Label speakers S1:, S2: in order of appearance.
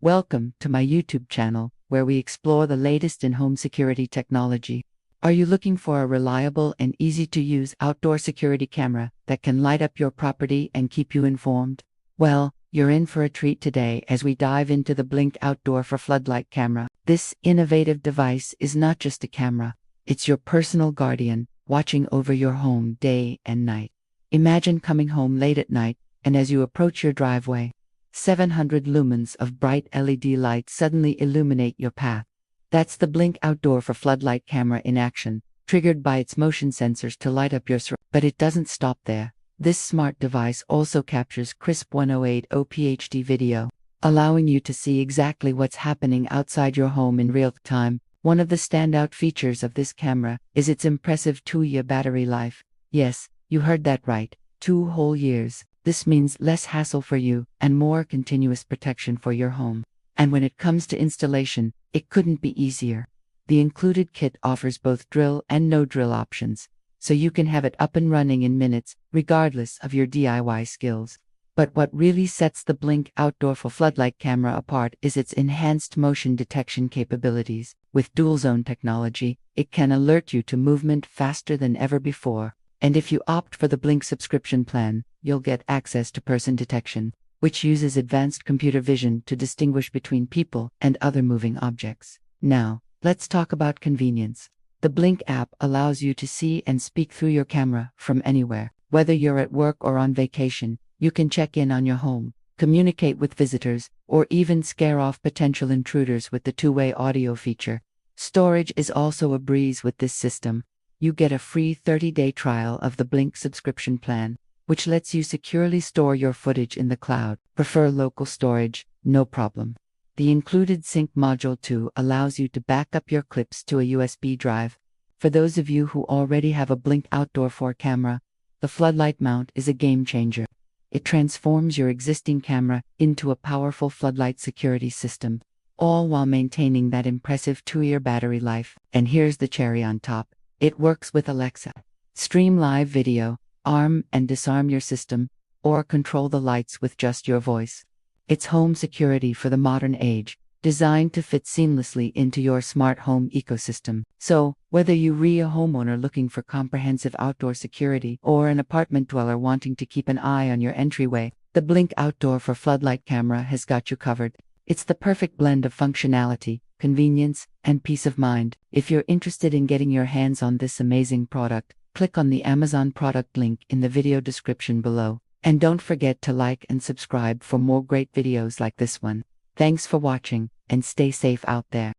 S1: Welcome to my YouTube channel, where we explore the latest in home security technology. Are you looking for a reliable and easy-to-use outdoor security camera that can light up your property and keep you informed? Well, you're in for a treat today as we dive into the Blink Outdoor for Floodlight Camera. This innovative device is not just a camera, it's your personal guardian, watching over your home day and night. Imagine coming home late at night, and as you approach your driveway, 700 lumens of bright LED light suddenly illuminate your path. That's the Blink Outdoor for Floodlight Camera in action, triggered by its motion sensors to light up your surroundings. But it doesn't stop there. This smart device also captures crisp 1080p HD video, allowing you to see exactly what's happening outside your home in real time. One of the standout features of this camera is its impressive 2-year battery life. Yes, you heard that right, 2 whole years. This means less hassle for you and more continuous protection for your home. And when it comes to installation, it couldn't be easier. The included kit offers both drill and no-drill options, so you can have it up and running in minutes, regardless of your DIY skills. But what really sets the Blink Outdoor for Floodlight Camera apart is its enhanced motion detection capabilities. With dual-zone technology, it can alert you to movement faster than ever before. And if you opt for the Blink subscription plan, you'll get access to person detection, which uses advanced computer vision to distinguish between people and other moving objects. Now, let's talk about convenience. The Blink app allows you to see and speak through your camera from anywhere. Whether you're at work or on vacation, you can check in on your home, communicate with visitors, or even scare off potential intruders with the two-way audio feature. Storage is also a breeze with this system. You get a free 30-day trial of the Blink subscription plan, which lets you securely store your footage in the cloud. Prefer local storage? No problem. The included sync module too allows you to back up your clips to a USB drive. For those of you who already have a Blink Outdoor 4 camera, the Floodlight mount is a game changer. It transforms your existing camera into a powerful floodlight security system, all while maintaining that impressive 2-year battery life. And here's the cherry on top. It works with Alexa. Stream live video, arm and disarm your system, or control the lights with just your voice. It's home security for the modern age, designed to fit seamlessly into your smart home ecosystem. So, whether you're a homeowner looking for comprehensive outdoor security or an apartment dweller wanting to keep an eye on your entryway, the Blink Outdoor for Floodlight Camera has got you covered. It's the perfect blend of functionality, convenience, and peace of mind. If you're interested in getting your hands on this amazing product, click on the Amazon product link in the video description below. And don't forget to like and subscribe for more great videos like this one. Thanks for watching, and stay safe out there.